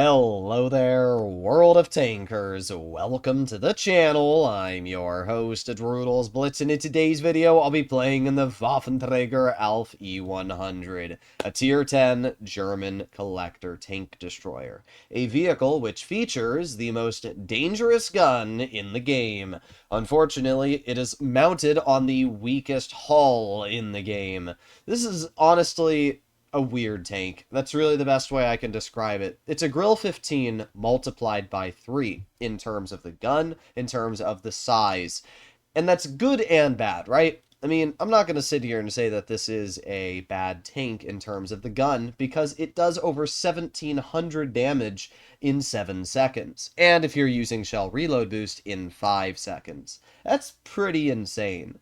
Hello there, world of tankers. Welcome to the channel. I'm your host, Drudels Blitz, and in today's video, I'll be playing in the Waffenträger Alf E100, a Tier 10 German collector tank destroyer, a vehicle which features the most dangerous gun in the game. Unfortunately, it is mounted on the weakest hull in the game. This is honestly a weird tank. That's really the best way I can describe it. It's a Grill 15 multiplied by 3 in terms of the gun, in terms of the size. And that's good and bad, right? I mean, I'm not going to sit here and say that this is a bad tank in terms of the gun, because it does over 1700 damage in 7 seconds. And if you're using shell reload boost, in 5 seconds. That's pretty insane.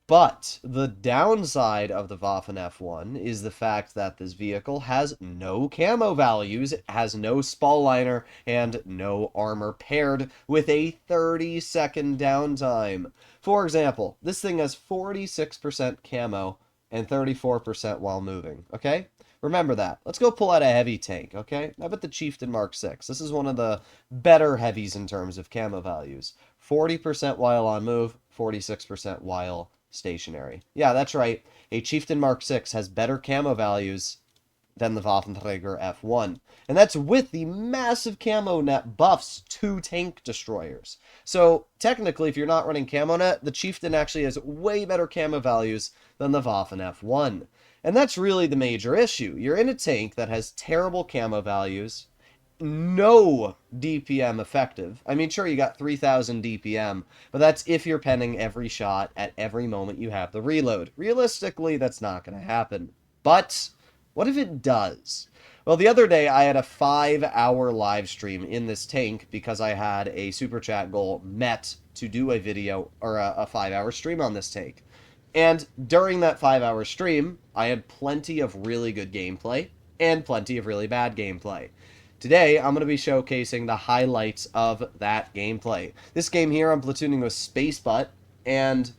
But the downside of the Waffen F1 is the fact that this vehicle has no camo values, it has no spall liner, and no armor paired with a 30-second downtime. For example, this thing has 46% camo and 34% while moving, okay? Remember that. Let's go pull out a heavy tank, okay? How about the Chieftain Mark 6? This is one of the better heavies in terms of camo values. 40% while on move, 46% while stationary. Yeah, that's right. A Chieftain Mark 6 has better camo values than the Waffenträger F1. And that's with the massive camo net buffs to tank destroyers. So technically, if you're not running camo net, the Chieftain actually has way better camo values than the Waffen F1. And that's really the major issue. You're in a tank that has terrible camo values, no DPM effective. I mean, sure, you got 3000 DPM, but that's if you're penning every shot at every moment you have the reload. Realistically, that's not going to happen. But what if it does? Well, the other day I had a 5-hour live stream in this tank because I had a super chat goal met to do a video or a 5-hour stream on this tank. And during that 5-hour stream, I had plenty of really good gameplay and plenty of really bad gameplay. Today, I'm going to be showcasing the highlights of that gameplay. This game here, I'm platooning with Space Butt, and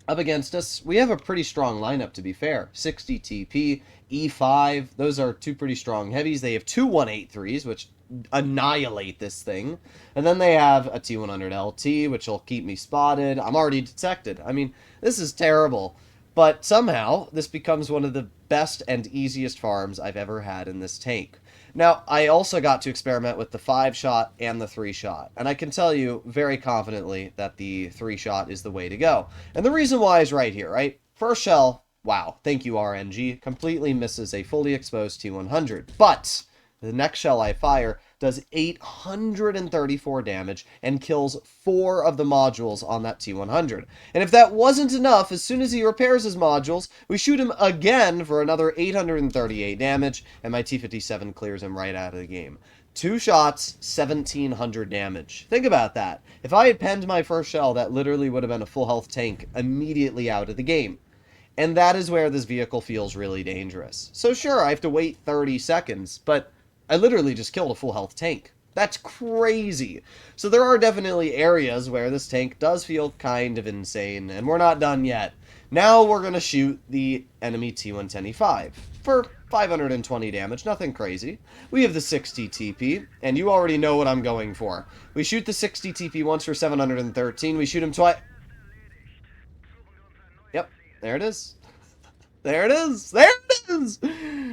up against us, we have a pretty strong lineup, to be fair. 60 TP, E5, those are two pretty strong heavies. They have two 183s, which annihilate this thing. And then they have a T100 LT, which will keep me spotted. I'm already detected. I mean, this is terrible. But somehow, this becomes one of the best and easiest farms I've ever had in this tank. Now, I also got to experiment with the 5-shot and the 3-shot, and I can tell you very confidently that the 3-shot is the way to go. And the reason why is right here, right? First shell, wow, thank you RNG, completely misses a fully exposed T100, but the next shell I fire does 834 damage and kills 4 of the modules on that T100. And if that wasn't enough, as soon as he repairs his modules, we shoot him again for another 838 damage, and my T57 clears him right out of the game. 2 shots, 1700 damage. Think about that. If I had penned my first shell, that literally would have been a full health tank immediately out of the game. And that is where this vehicle feels really dangerous. So sure, I have to wait 30 seconds, but I literally just killed a full health tank. That's crazy. So there are definitely areas where this tank does feel kind of insane, and we're not done yet. Now we're going to shoot the enemy T110E5 for 520 damage, nothing crazy. We have the 60 TP, and you already know what I'm going for. We shoot the 60 TP once for 713, we shoot him twice. Yep, there it is. There it is! There it is!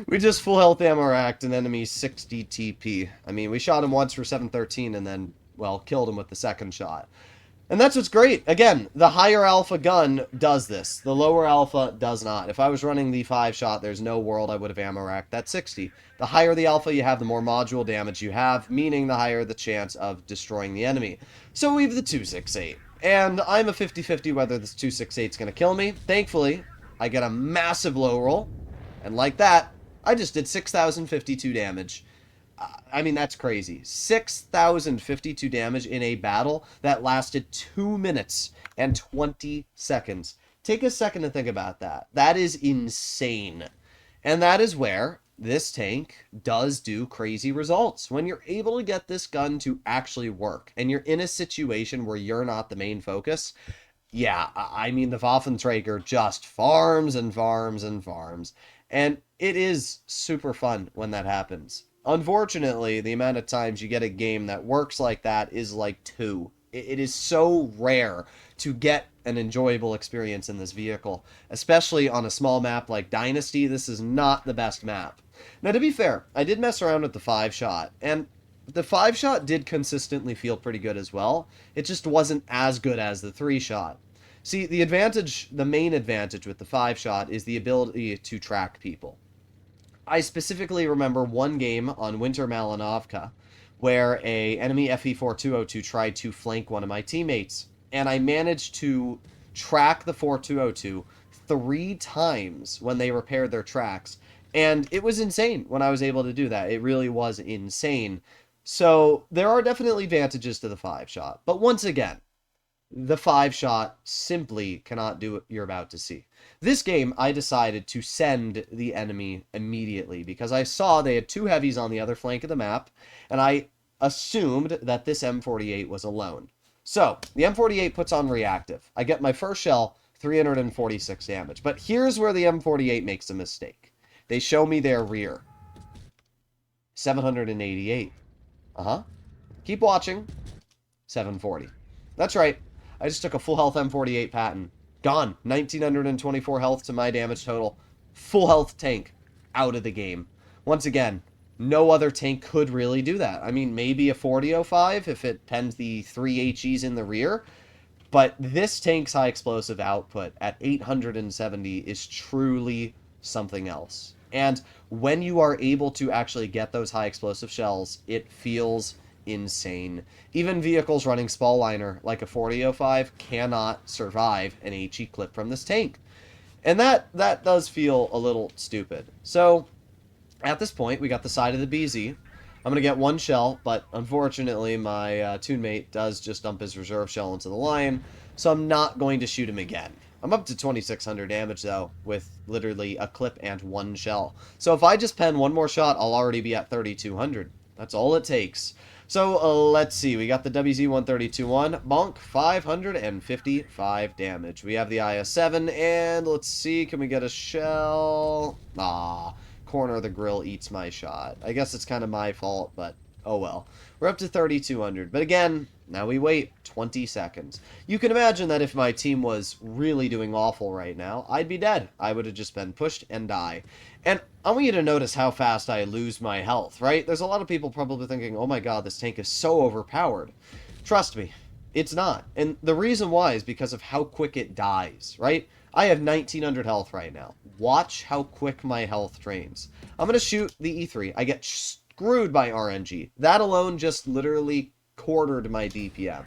We just full health ammo racked an enemy 60 TP. I mean, we shot him once for 713 and then, well, killed him with the second shot. And that's what's great. Again, the higher alpha gun does this. The lower alpha does not. If I was running the 5-shot, there's no world I would have ammo racked that 60. The higher the alpha you have, the more module damage you have, meaning the higher the chance of destroying the enemy. So we have the 268. And I'm a 50-50 whether this 268 is going to kill me. Thankfully, I get a massive low roll, and like that, I just did 6,052 damage. I mean, that's crazy. 6,052 damage in a battle that lasted 2 minutes and 20 seconds. Take a second to think about that. That is insane. And that is where this tank does do crazy results. When you're able to get this gun to actually work, and you're in a situation where you're not the main focus, yeah, I mean, the Waffenträger just farms and farms and farms. And it is super fun when that happens. Unfortunately, the amount of times you get a game that works like that is like two. It is so rare to get an enjoyable experience in this vehicle, especially on a small map like Dynasty. This is not the best map. Now, to be fair, I did mess around with the 5-shot, and the 5-shot did consistently feel pretty good as well. It just wasn't as good as the 3-shot. See, the main advantage with the 5-shot is the ability to track people. I specifically remember one game on Winter Malinovka where a enemy FE4202 tried to flank one of my teammates, and I managed to track the 4202 three times when they repaired their tracks, and it was insane when I was able to do that. It really was insane. So there are definitely advantages to the 5-shot, but once again, the 5-shot simply cannot do what you're about to see. This game, I decided to send the enemy immediately because I saw they had two heavies on the other flank of the map, and I assumed that this M48 was alone. So, the M48 puts on reactive. I get my first shell, 346 damage. But here's where the M48 makes a mistake. They show me their rear. 788. Uh-huh. Keep watching. 740. That's right. I just took a full health M48 patent. Gone. 1924 health to my damage total. Full health tank. Out of the game. Once again, no other tank could really do that. I mean, maybe a 4005 if it pens the 3 HEs in the rear. But this tank's high explosive output at 870 is truly something else. And when you are able to actually get those high explosive shells, it feels insane. Even vehicles running spall liner like a 4005 cannot survive an HE clip from this tank. And that does feel a little stupid. So at this point, we got the side of the BZ. I'm going to get one shell, but unfortunately my tune mate does just dump his reserve shell into the Lion, so I'm not going to shoot him again. I'm up to 2600 damage, though, with literally a clip and one shell. So if I just pen one more shot, I'll already be at 3200. That's all it takes. So let's see. We got the WZ-132-1. Bonk, 555 damage. We have the IS-7, and let's see. Can we get a shell? Ah, corner of the grill eats my shot. I guess it's kind of my fault, but oh well. We're up to 3,200. But again, now we wait 20 seconds. You can imagine that if my team was really doing awful right now, I'd be dead. I would have just been pushed and die. And I want you to notice how fast I lose my health, right? There's a lot of people probably thinking, oh my god, this tank is so overpowered. Trust me, it's not. And the reason why is because of how quick it dies, right? I have 1900 health right now. Watch how quick my health drains. I'm going to shoot the E3. I get screwed by RNG. That alone just literally quartered my DPM.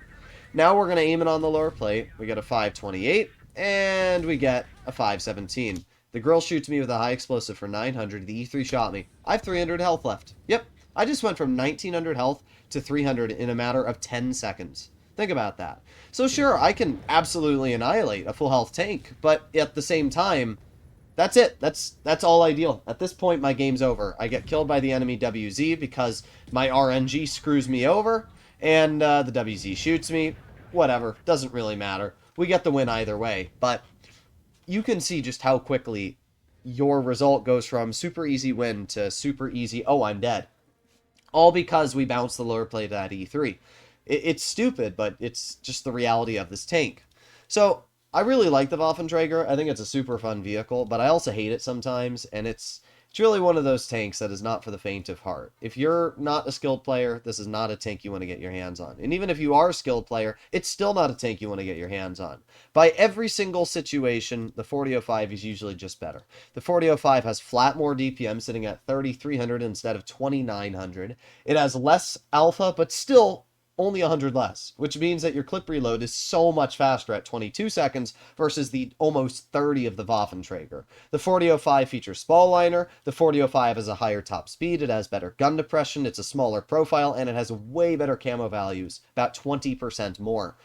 Now we're going to aim it on the lower plate. We get a 528, and we get a 517. The grill shoots me with a high explosive for 900. The E3 shot me. I have 300 health left. Yep, I just went from 1900 health to 300 in a matter of 10 seconds. Think about that. So sure, I can absolutely annihilate a full health tank, but at the same time, that's it. That's all I deal. At this point, my game's over. I get killed by the enemy WZ because my RNG screws me over, and the WZ shoots me. Whatever. Doesn't really matter. We get the win either way, but you can see just how quickly your result goes from super easy win to super easy, oh, I'm dead. All because we bounced the lower plate at E3. It's stupid, but it's just the reality of this tank. So, I really like the Waffenträger. I think it's a super fun vehicle, but I also hate it sometimes, and it's really one of those tanks that is not for the faint of heart. If you're not a skilled player, this is not a tank you want to get your hands on. And even if you are a skilled player, it's still not a tank you want to get your hands on. By every single situation, the 4005 is usually just better. The 4005 has flat more DPM, sitting at 3,300 instead of 2,900. It has less alpha, but still only 100 less, which means that your clip reload is so much faster at 22 seconds versus the almost 30 of the Waffenträger. The 4005 features spall liner, the 4005 has a higher top speed, it has better gun depression, it's a smaller profile, and it has way better camo values, about 20% more.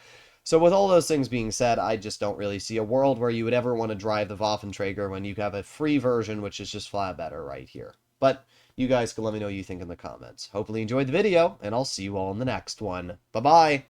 So with all those things being said, I just don't really see a world where you would ever want to drive the Waffenträger when you have a free version, which is just flat better right here. But you guys can let me know what you think in the comments. Hopefully you enjoyed the video, and I'll see you all in the next one. Bye-bye!